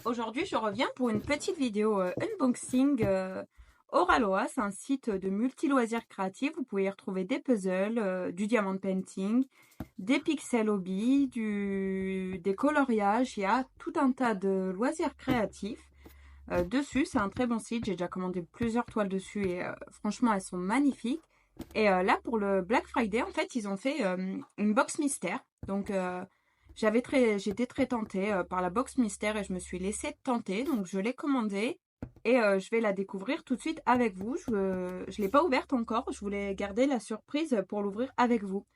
Aujourd'hui je reviens pour une petite vidéo unboxing. Oraloa, c'est un site de multi-loisirs créatifs. Vous pouvez y retrouver des puzzles, du diamond painting, des pixel hobby, des coloriages. Il y a tout un tas de loisirs créatifs dessus. C'est un très bon site. J'ai déjà commandé plusieurs toiles dessus et franchement elles sont magnifiques. Et là pour le Black Friday, en fait ils ont fait une box mystère. Donc j'étais très tentée par la box mystère et je me suis laissée tenter. Donc je l'ai commandée et je vais la découvrir tout de suite avec vous. Je ne l'ai pas ouverte encore. Je voulais garder la surprise pour l'ouvrir avec vous.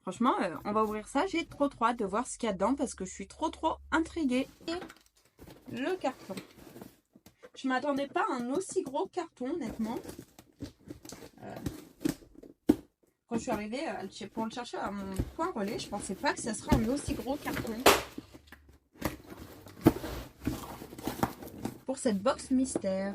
Franchement, on va ouvrir ça. J'ai trop hâte de voir ce qu'il y a dedans parce que je suis trop intriguée. Et le carton. Je m'attendais pas à un aussi gros carton, honnêtement. Quand je suis arrivée pour le chercher à mon point relais, je pensais pas que ça serait un aussi gros carton. Pour cette box mystère.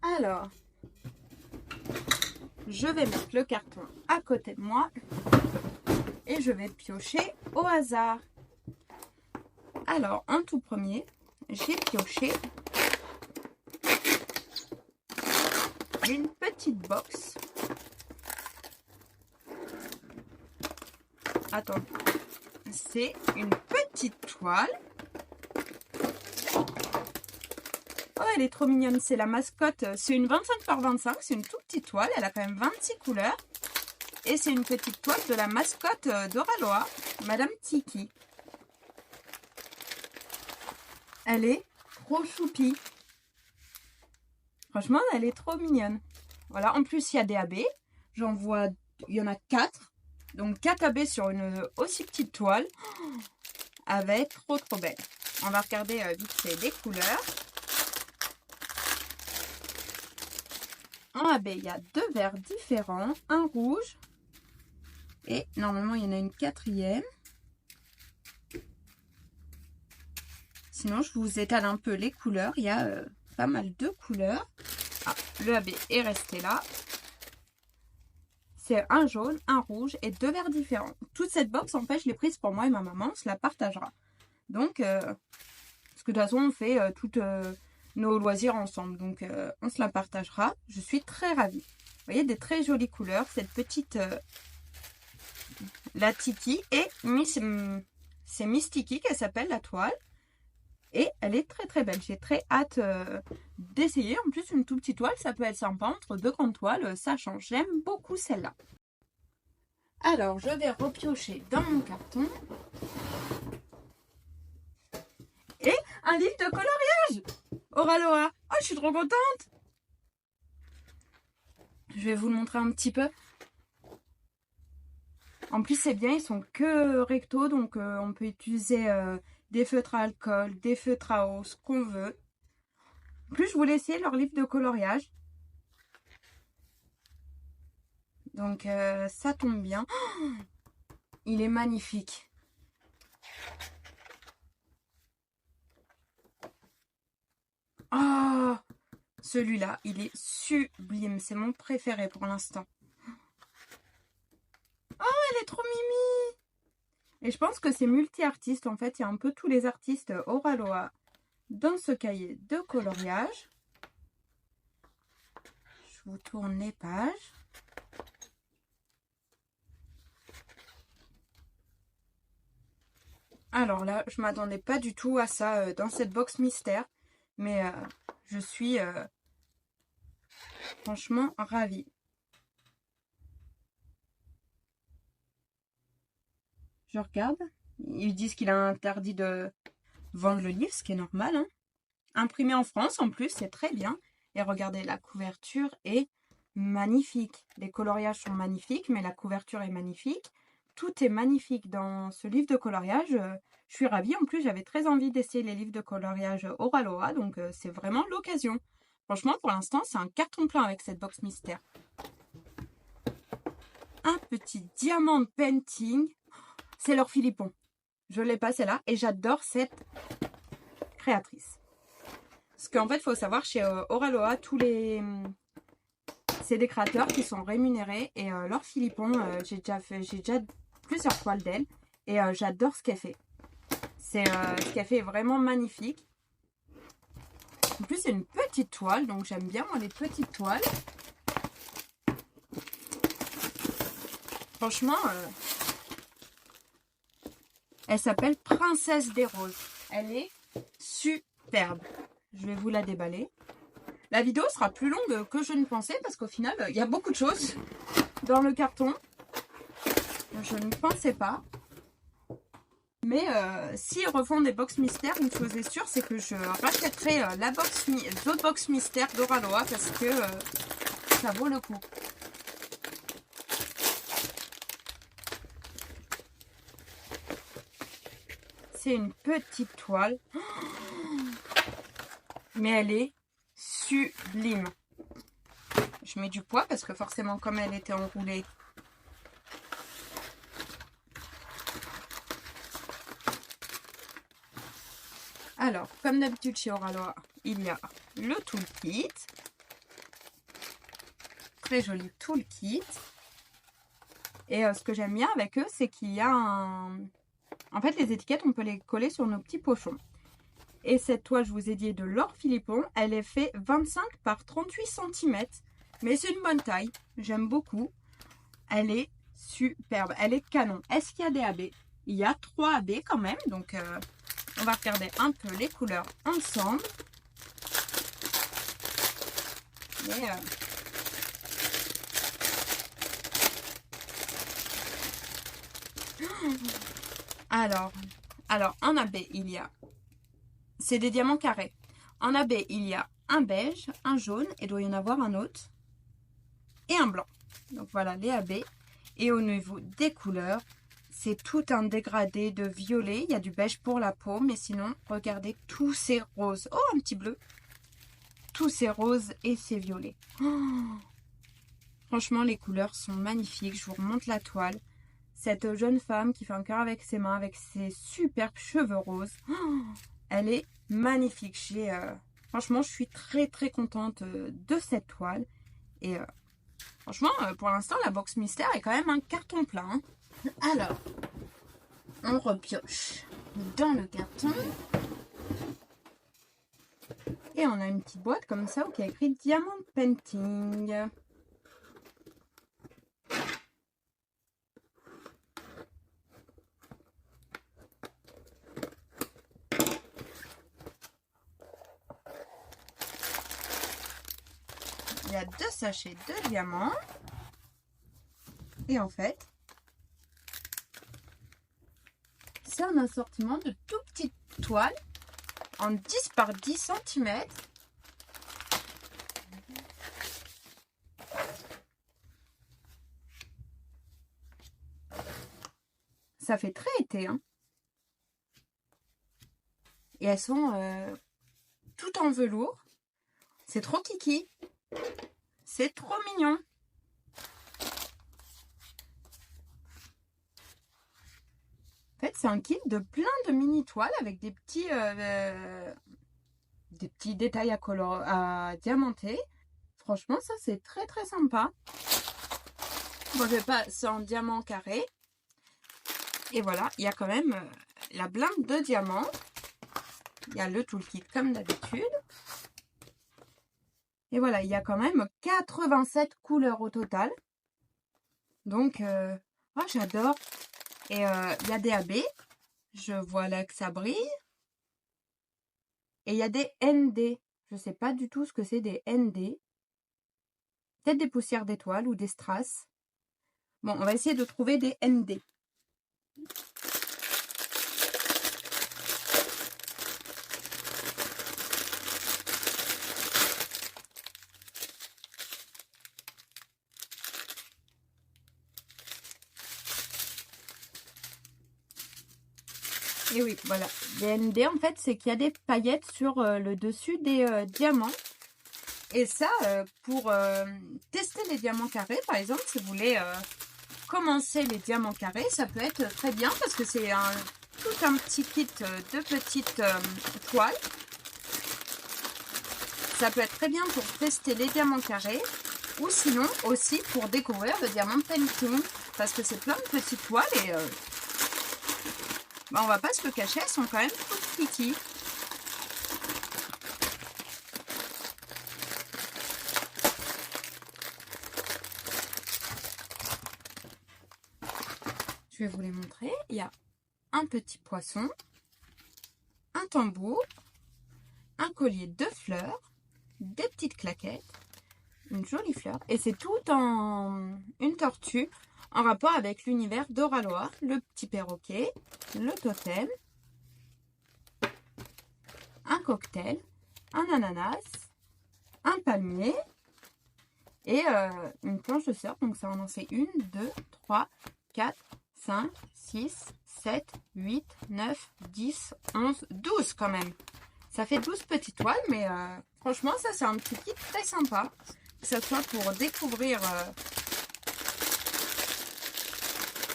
Alors, je vais mettre le carton à côté de moi et je vais piocher au hasard. Alors, en tout premier, j'ai pioché une petite box. Attends, c'est une petite toile. Oh, elle est trop mignonne, c'est la mascotte. C'est une 25 par 25, c'est une toute petite toile. Elle a quand même 26 couleurs. Et c'est une petite toile de la mascotte d'Oraloa, Madame Tiki. Elle est trop choupie. Franchement, elle est trop mignonne. Voilà, en plus, il y a des AB. J'en vois, il y en a 4. Donc 4 AB sur une aussi petite toile. Elle va être trop belle. On va regarder vite fait les couleurs. En AB, il y a 2 verts différents, un rouge et normalement il y en a une 4e. Sinon, je vous étale un peu les couleurs. Il y a pas mal de couleurs. Ah, le AB est resté là. C'est un jaune, un rouge et 2 verts différents. Toute cette box, en fait, je l'ai prise pour moi et ma maman. On se la partagera. Donc, parce que de toute façon, on fait toutes nos loisirs ensemble. Donc, on se la partagera. Je suis très ravie. Vous voyez, des très jolies couleurs. Cette petite... la Tiki et c'est Miss Tiki qu'elle s'appelle, la toile. Et elle est très belle. J'ai très hâte d'essayer. En plus, une toute petite toile, ça peut être sympa. Entre 2 grandes toiles, ça change. J'aime beaucoup celle-là. Alors, je vais repiocher dans mon carton. Et un livre de coloriage. Oraloa. Oh, je suis trop contente. Je vais vous le montrer un petit peu. En plus, c'est bien, ils sont que recto, donc on peut utiliser des feutres à alcool, des feutres à eau, ce qu'on veut. En plus, je voulais essayer leur livre de coloriage. Donc, ça tombe bien. Oh, il est magnifique. Oh, celui-là, il est sublime. C'est mon préféré pour l'instant. Oh, elle est trop mimi. Et je pense que c'est multi-artiste. En fait, il y a un peu tous les artistes Oraloa dans ce cahier de coloriage. Je vous tourne les pages. Alors là, je m'attendais pas du tout à ça dans cette box mystère. Mais je suis franchement ravie. Je regarde. Ils disent qu'il a interdit de vendre le livre, ce qui est normal. Hein. Imprimé en France, en plus, c'est très bien. Et regardez, la couverture est magnifique. Les coloriages sont magnifiques, mais la couverture est magnifique. Tout est magnifique dans ce livre de coloriage. Je suis ravie. En plus, j'avais très envie d'essayer les livres de coloriage Oraloa, donc c'est vraiment l'occasion. Franchement, pour l'instant, c'est un carton plein avec cette box mystère. Un petit diamond painting. C'est leur Philippon. Je l'ai pas celle-là et j'adore cette créatrice. Parce qu'en fait, il faut savoir, chez Oraloa, c'est des créateurs qui sont rémunérés. Et Laure Philippon, j'ai déjà plusieurs toiles d'elle. Et j'adore ce qu'elle fait. Ce qu'elle fait est vraiment magnifique. En plus, c'est une petite toile, donc j'aime bien moi les petites toiles. Franchement, elle s'appelle Princesse des Roses. Elle est superbe. Je vais vous la déballer. La vidéo sera plus longue que je ne pensais parce qu'au final, il y a beaucoup de choses dans le carton. Je ne pensais pas. Mais s'ils refont des box mystères, une chose est sûre, c'est que je rachèterai d'autres box mystères d'Oraloa parce que ça vaut le coup. C'est une petite toile. Mais elle est sublime. Je mets du poids parce que forcément, comme elle était enroulée, alors, comme d'habitude chez Oraloa, il y a le toolkit. Très joli toolkit. Et ce que j'aime bien avec eux, c'est qu'il y a un... En fait, les étiquettes, on peut les coller sur nos petits pochons. Et cette toile, je vous ai dit, de Laure Philippon, elle est fait 25 par 38 cm. Mais c'est une bonne taille. J'aime beaucoup. Elle est superbe. Elle est canon. Est-ce qu'il y a des AB? Il y a 3 AB quand même. Donc, on va regarder un peu les couleurs ensemble. Mais, alors, en AB, il y a... C'est des diamants carrés. En AB, il y a un beige, un jaune, et il doit y en avoir un autre. Et un blanc. Donc voilà les AB. Et au niveau des couleurs, c'est tout un dégradé de violet. Il y a du beige pour la peau, mais sinon, regardez tous ces roses. Oh, un petit bleu. Tous ces roses et ces violets. Oh, franchement, les couleurs sont magnifiques. Je vous remonte la toile. Cette jeune femme qui fait un cœur avec ses mains, avec ses superbes cheveux roses. Oh, elle est magnifique. Franchement, je suis très très contente de cette toile. Et franchement, pour l'instant, la box mystère est quand même un carton plein. Hein. Alors, on repioche dans le carton. Et on a une petite boîte comme ça où il y a écrit Diamond Painting. Il y a 2 sachets de diamants. Et en fait, c'est un assortiment de tout petites toiles en 10 par 10 cm. Ça fait très été. Hein. Et elles sont toutes en velours. C'est trop kiki. C'est trop mignon. En fait, c'est un kit de plein de mini toiles avec des petits détails à diamanter. Franchement, ça c'est très très sympa. Bon, je vais passer en diamant carré. Et voilà, il y a quand même la blinde de diamants. Il y a le toolkit comme d'habitude. Et voilà, il y a quand même 87 couleurs au total. Donc, oh, j'adore. Et il y a des AB. Je vois là que ça brille. Et il y a des ND. Je ne sais pas du tout ce que c'est des ND. Peut-être des poussières d'étoiles ou des strass. Bon, on va essayer de trouver des ND. Et oui, voilà. Les ND, en fait, c'est qu'il y a des paillettes sur le dessus des diamants. Et ça, pour tester les diamants carrés, par exemple, si vous voulez commencer les diamants carrés, ça peut être très bien parce que c'est tout un petit kit de petites toiles. Ça peut être très bien pour tester les diamants carrés ou sinon aussi pour découvrir le diamant painting parce que c'est plein de petites toiles et on va pas se le cacher, elles sont quand même toutes petites. Je vais vous les montrer. Il y a un petit poisson, un tambour, un collier de fleurs, des petites claquettes, une jolie fleur. Et c'est tout en une tortue en rapport avec l'univers d'Oraloa, le petit perroquet, le totem, un cocktail, un ananas, un palmier et une planche de surf. Donc ça en fait 1, 2, 3, 4, 5, 6, 7, 8, 9, 10, 11, 12 quand même. Ça fait 12 petites toiles, mais franchement, ça c'est un petit kit très sympa. Que ce soit pour découvrir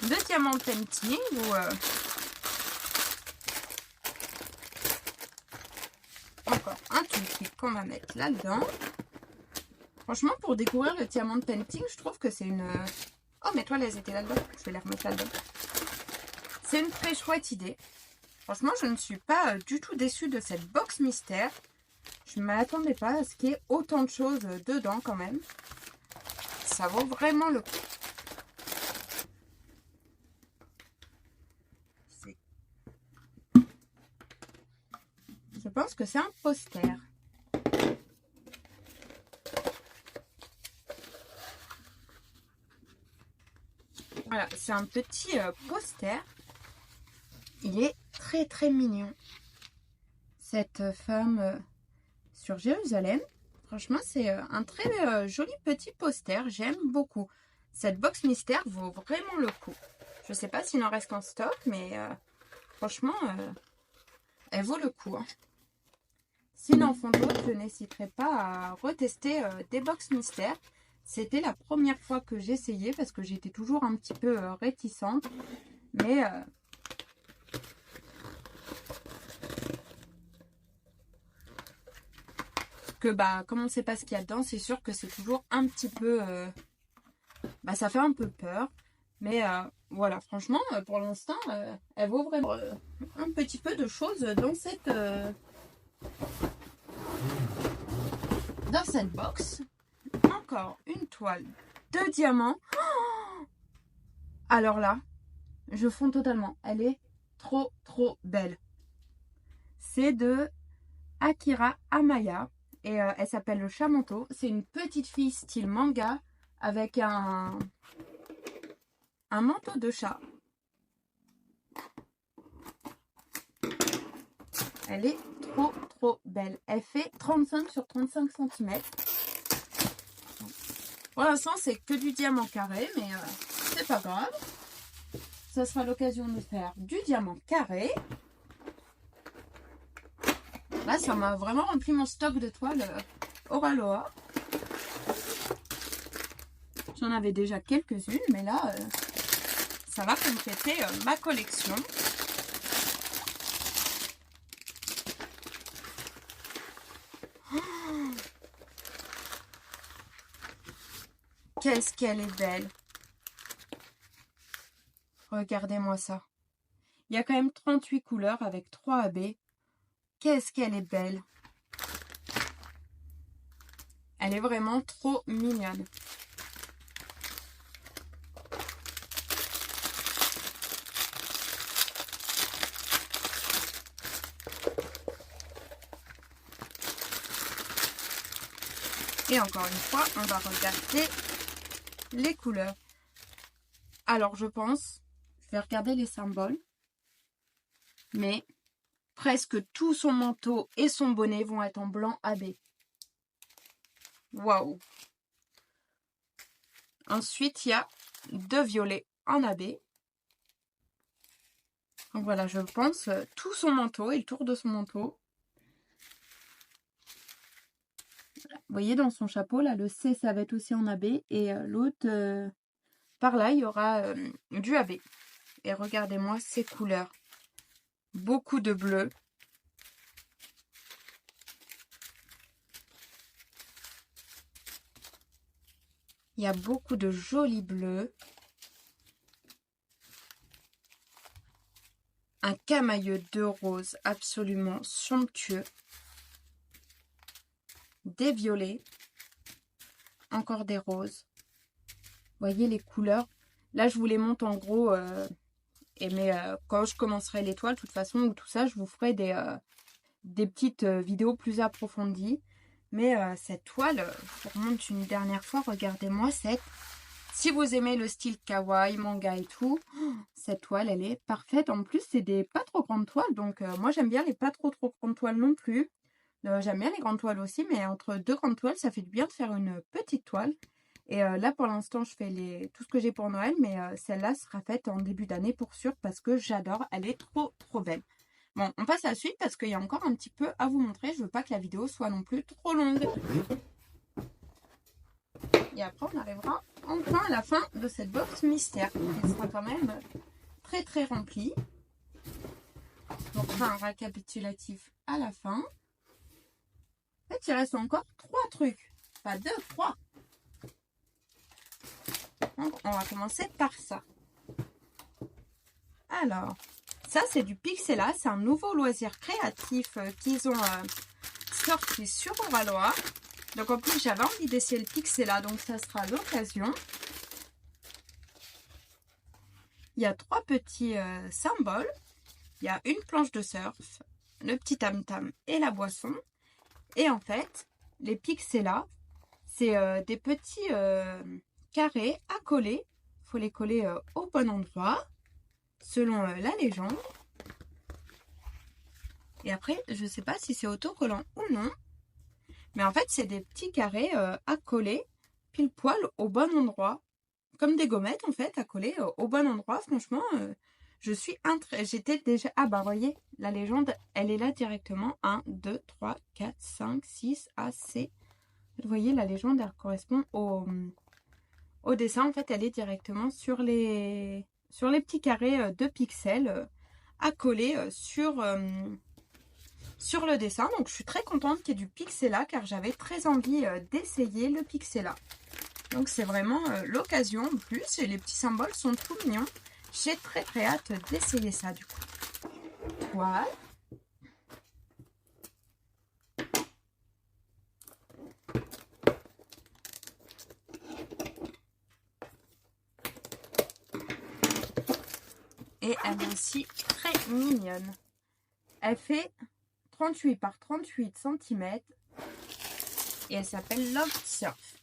le diamant painting ou encore un toolkit qu'on va mettre là-dedans. Franchement, pour découvrir le diamant painting, je trouve que c'est une... Oh, mes toiles, elles étaient là-dedans. Je vais les remettre là-dedans. C'est une très chouette idée. Franchement, je ne suis pas du tout déçue de cette box mystère. Je ne m'attendais pas à ce qu'il y ait autant de choses dedans quand même. Ça vaut vraiment le coup. Je pense que c'est un poster. Voilà, c'est un petit poster. Il est très très mignon. Cette femme sur Jérusalem. Franchement, c'est un très joli petit poster. J'aime beaucoup. Cette box mystère vaut vraiment le coup. Je ne sais pas s'il en reste en stock, mais franchement, elle vaut le coup. Hein. S'ils en font d'autres, je n'hésiterai pas à retester des box mystères. C'était la première fois que j'essayais parce que j'étais toujours un petit peu réticente. Mais comme on ne sait pas ce qu'il y a dedans, c'est sûr que c'est toujours un petit peu... ça fait un peu peur. Mais voilà, franchement, pour l'instant, elle vaut vraiment un petit peu de choses dans cette box. Encore une toile de diamant. Oh, alors là, je fonds totalement. Elle est trop, trop belle. C'est de Akira Amaya. Et elle s'appelle le Chamanto. C'est une petite fille style manga avec un manteau de chat. Elle est trop trop belle. Elle fait 35 sur 35 cm. Pour l'instant, c'est que du diamant carré, mais c'est pas grave. Ça sera l'occasion de faire du diamant carré. Là, ça m'a vraiment rempli mon stock de toiles Oraloa. J'en avais déjà quelques-unes, mais là, ça va compléter ma collection. Oh, qu'est-ce qu'elle est belle! Regardez-moi ça. Il y a quand même 38 couleurs avec 3 AB. Qu'est-ce qu'elle est belle! Elle est vraiment trop mignonne. Et encore une fois, on va regarder les couleurs. Alors, je pense, je vais regarder les symboles, mais presque tout son manteau et son bonnet vont être en blanc AB. Waouh! Ensuite, il y a 2 violets en AB. Donc voilà, je pense tout son manteau et le tour de son manteau. Vous voyez, dans son chapeau, là, le C, ça va être aussi en AB. Et l'autre, par là, il y aura du AB. Et regardez-moi ces couleurs. beaucoup de bleu. Il y a beaucoup de jolis bleus. Un camailleux de rose absolument somptueux. Des violets. Encore des roses. Voyez les couleurs. Là, je vous les montre en gros. Mais quand je commencerai l'étoile, de toute façon, ou tout ça, je vous ferai des petites vidéos plus approfondies. Mais cette toile, je vous remonte une dernière fois, regardez-moi cette. Si vous aimez le style kawaii, manga et tout, cette toile, elle est parfaite. En plus, c'est des pas trop grandes toiles. Donc, moi, j'aime bien les pas trop grandes toiles non plus. J'aime bien les grandes toiles aussi, mais entre deux grandes toiles, ça fait du bien de faire une petite toile. Et là, pour l'instant, je fais tout ce que j'ai pour Noël, mais celle-là sera faite en début d'année pour sûr, parce que j'adore. Elle est trop belle. Bon, on passe à la suite parce qu'il y a encore un petit peu à vous montrer. Je veux pas que la vidéo soit non plus trop longue. Et après, on arrivera enfin à la fin de cette box mystère. Elle sera quand même très remplie. Donc, on fera un récapitulatif à la fin. En fait, il reste encore 3 trucs. Pas 2, 3. Donc, on va commencer par ça. Alors, ça, c'est du Pixella. C'est un nouveau loisir créatif qu'ils ont sorti sur Oralois. Donc, en plus, j'avais envie d'essayer le Pixella. Donc, ça sera l'occasion. Il y a 3 petits symboles. Il y a une planche de surf, le petit tam-tam et la boisson. Et en fait, les Pixella, c'est des petits carrés à coller. Il faut les coller au bon endroit, selon la légende. Et après, je ne sais pas si c'est autocollant ou non. Mais en fait, c'est des petits carrés à coller pile poil au bon endroit. Comme des gommettes, en fait, à coller au bon endroit. Franchement, j'étais déjà... Ah bah, voyez, la légende, elle est là directement. 1, 2, 3, 4, 5, 6, A, C. Vous voyez, la légende, elle correspond au dessin. En fait, elle est directement sur les petits carrés de pixels à coller sur le dessin. Donc, je suis très contente qu'il y ait du Pixella car j'avais très envie d'essayer le Pixella. Donc, c'est vraiment l'occasion en plus. Et les petits symboles sont tout mignons. J'ai très hâte d'essayer ça du coup. Voilà. Et elle est aussi très mignonne. Elle fait 38 par 38 cm. Et elle s'appelle Love Surf.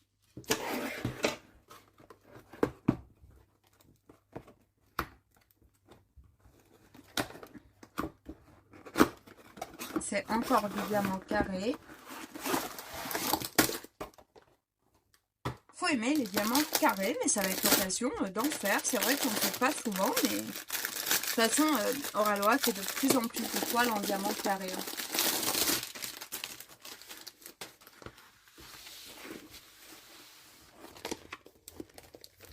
C'est encore du diamant carré. Faut aimer les diamants carrés, mais ça va être l'occasion d'en faire. C'est vrai qu'on ne fait pas souvent, mais de toute façon, Oralois fait de plus en plus de toiles en diamant carré.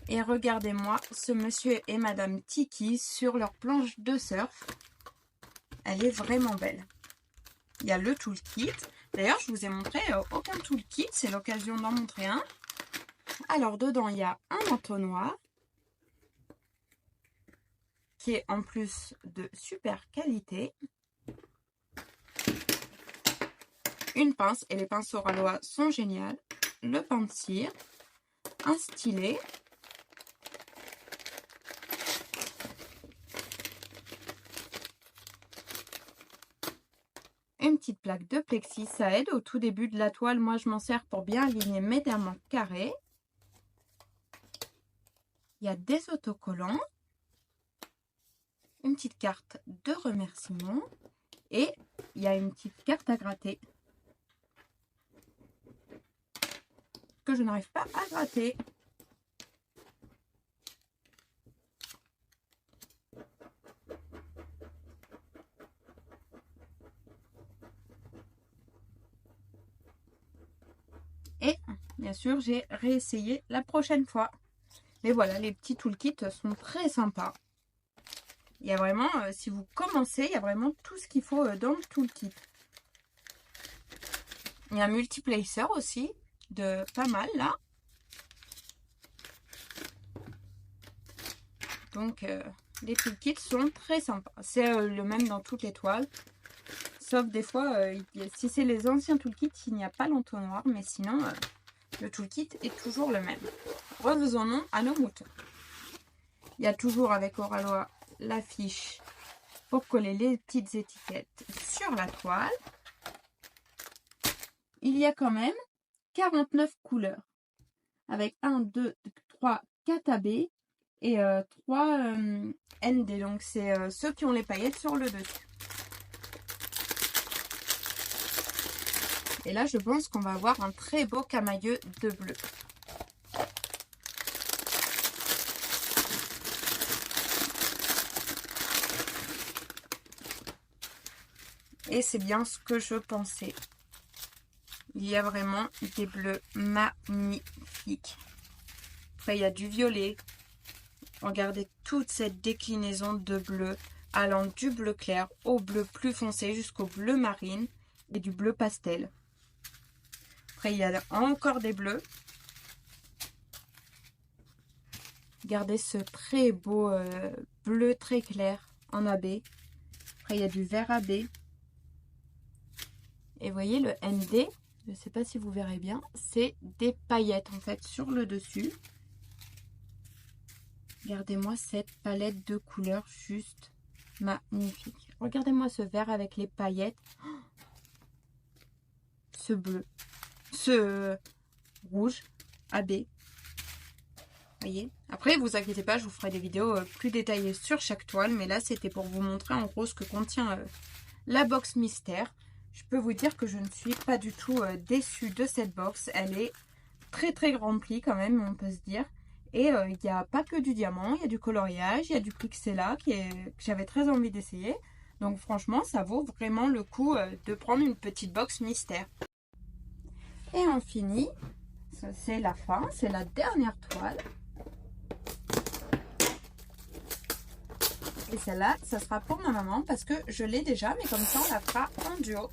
Et regardez-moi ce monsieur et madame Tiki sur leur planche de surf. Elle est vraiment belle. Il y a le toolkit. D'ailleurs, je vous ai montré aucun toolkit. C'est l'occasion d'en montrer un. Alors, dedans, il y a un entonnoir qui est en plus de super qualité. Une pince, et les pinces Oralois sont géniales. Le pain de cire. Un stylet. Une petite plaque de plexi, ça aide au tout début de la toile. Moi, je m'en sers pour bien aligner mes diamants carrés. Il y a des autocollants. Une petite carte de remerciement. Et il y a une petite carte à gratter. Que je n'arrive pas à gratter. Et bien sûr, j'ai réessayé la prochaine fois. Mais voilà, les petits toolkits sont très sympas. Il y a vraiment, si vous commencez, il y a vraiment tout ce qu'il faut dans le toolkit. Il y a un multiplacer aussi, de pas mal là. Donc les toolkits sont très sympas. C'est le même dans toutes les toiles. Sauf des fois, si c'est les anciens toolkits, il n'y a pas l'entonnoir. Mais sinon, le toolkit est toujours le même. Revenons à nos moutons. Il y a toujours avec Oralois l'affiche pour coller les petites étiquettes sur la toile. Il y a quand même 49 couleurs. Avec 1, 2, 3, 4 AB et 3 ND. Donc c'est ceux qui ont les paillettes sur le dessus. Et là, je pense qu'on va avoir un très beau camailleux de bleu. Et c'est bien ce que je pensais. Il y a vraiment des bleus magnifiques. Après, il y a du violet. Regardez toute cette déclinaison de bleu allant du bleu clair au bleu plus foncé jusqu'au bleu marine et du bleu pastel. Après, il y a encore des bleus. Regardez ce très beau bleu très clair en AB. Après, il y a du vert AB. Et vous voyez le ND, je ne sais pas si vous verrez bien, c'est des paillettes en fait sur le dessus. Regardez-moi cette palette de couleurs juste magnifique. Regardez-moi ce vert avec les paillettes. Ce bleu. Ce rouge AB. Voyez. Après, vous inquiétez pas, je vous ferai des vidéos plus détaillées sur chaque toile. Mais là, c'était pour vous montrer en gros ce que contient la box mystère. Je peux vous dire que je ne suis pas du tout déçue de cette box. Elle est très très remplie quand même, on peut se dire. Et il n'y a pas que du diamant, il y a du coloriage, il y a du pixela que j'avais très envie d'essayer. Donc franchement, ça vaut vraiment le coup de prendre une petite box mystère. Et on finit, c'est la fin, c'est la dernière toile. Et celle-là, ça sera pour ma maman parce que je l'ai déjà, mais comme ça on la fera en duo.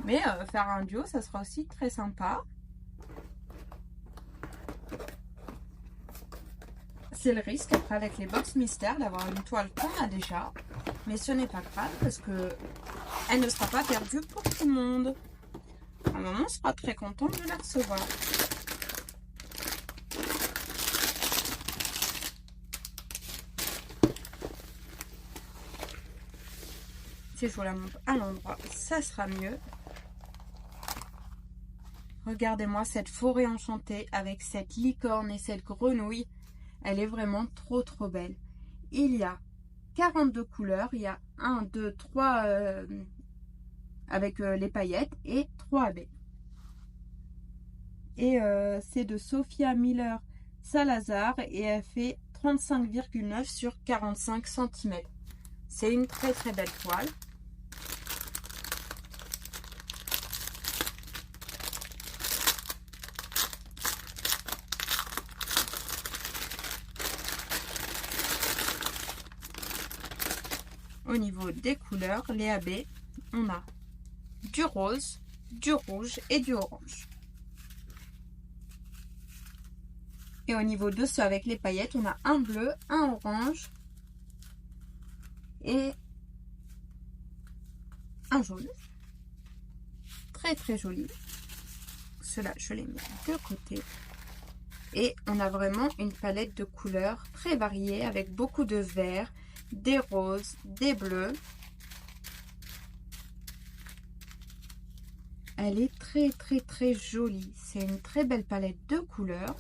Mais faire un duo, ça sera aussi très sympa. C'est le risque après avec les box mystères d'avoir une toile qu'on a déjà. Mais ce n'est pas grave parce que elle ne sera pas perdue pour tout le monde. Ma maman sera très contente de la recevoir. Si je vous la montre à l'endroit, ça sera mieux. Regardez-moi cette forêt enchantée avec cette licorne et cette grenouille. Elle est vraiment trop trop belle. Il y a 42 couleurs. Il y a 1, 2, 3 avec les paillettes et 3 abeilles. Et c'est de Sophia Miller Salazar et elle fait 35,9 sur 45 cm. C'est une très très belle toile. Au niveau des couleurs, les AB, on a du rose, du rouge et du orange. Et au niveau de ceux avec les paillettes, on a un bleu, un orange et un jaune. Très très joli. Ceux-là, je les mets de côté. Et on a vraiment une palette de couleurs très variée avec beaucoup de verts, des roses, des bleus. Elle est très très très jolie. C'est une très belle palette de couleurs.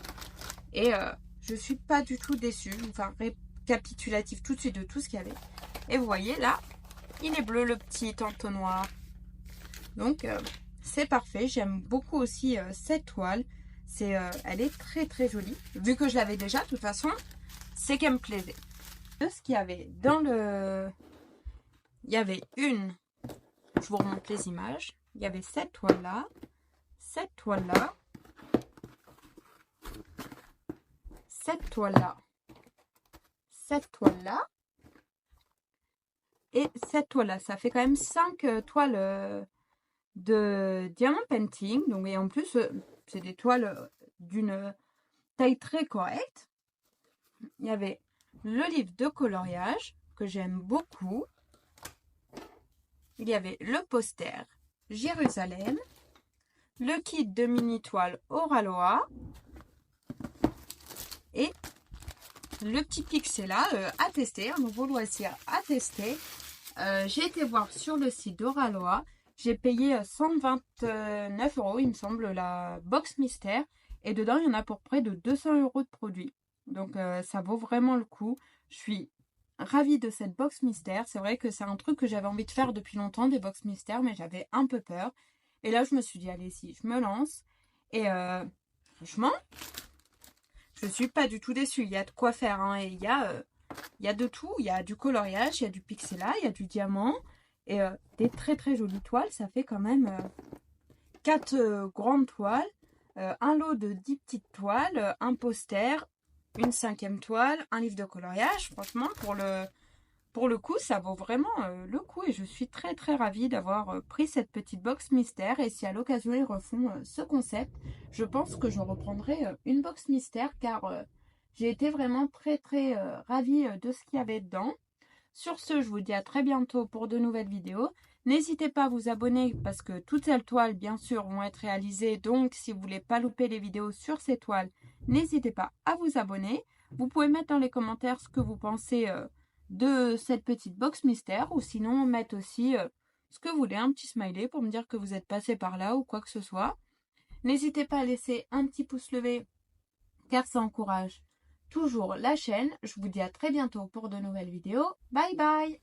Et je ne suis pas du tout déçue. Enfin, récapitulatif tout de suite de tout ce qu'il y avait. Et vous voyez là, il est bleu le petit entonnoir. Donc c'est parfait. J'aime beaucoup aussi cette toile. Elle est très très jolie. Vu que je l'avais déjà, de toute façon, c'est qu'elle me plaisait. Ce qu'il y avait dans le... Il y avait une... Je vous remonte les images. Il y avait cette toile-là. Cette toile-là. cette toile-là, cette toile-là et cette toile-là. Ça fait quand même 5 toiles de diamant painting. Donc, et en plus, c'est des toiles d'une taille très correcte. Il y avait le livre de coloriage que j'aime beaucoup. Il y avait le poster Jérusalem, le kit de mini toile Oraloa et le petit pixela à tester, un nouveau loisir à tester. J'ai été voir sur le site d'Oraloa. J'ai payé 129 €, il me semble, la box mystère. Et dedans, il y en a pour près de 200 € de produits. Donc, ça vaut vraiment le coup. Je suis ravie de cette box mystère. C'est vrai que c'est un truc que j'avais envie de faire depuis longtemps, des box mystères, mais j'avais un peu peur. Et là, je me suis dit, allez, si, je me lance. Et franchement, je suis pas du tout déçue. Il y a de quoi faire, hein. Et il y a de tout. Il y a du coloriage, il y a du pixela, il y a du diamant. Et des très très jolies toiles. Ça fait quand même 4 grandes toiles. Un lot de 10 petites toiles. Un poster. Une 5e toile. Un livre de coloriage. Franchement, pour le coup, ça vaut vraiment le coup. Et je suis très très ravie d'avoir pris cette petite box mystère. Et si à l'occasion ils refont ce concept, je pense que je reprendrai une box mystère. Car j'ai été vraiment très très ravie de ce qu'il y avait dedans. Sur ce, je vous dis à très bientôt pour de nouvelles vidéos. N'hésitez pas à vous abonner parce que toutes ces toiles, bien sûr, vont être réalisées. Donc, si vous ne voulez pas louper les vidéos sur ces toiles, n'hésitez pas à vous abonner. Vous pouvez mettre dans les commentaires ce que vous pensez de cette petite box mystère. Ou sinon, mettre aussi ce que vous voulez, un petit smiley pour me dire que vous êtes passé par là ou quoi que ce soit. N'hésitez pas à laisser un petit pouce levé car ça encourage toujours la chaîne. Je vous dis à très bientôt pour de nouvelles vidéos. Bye bye!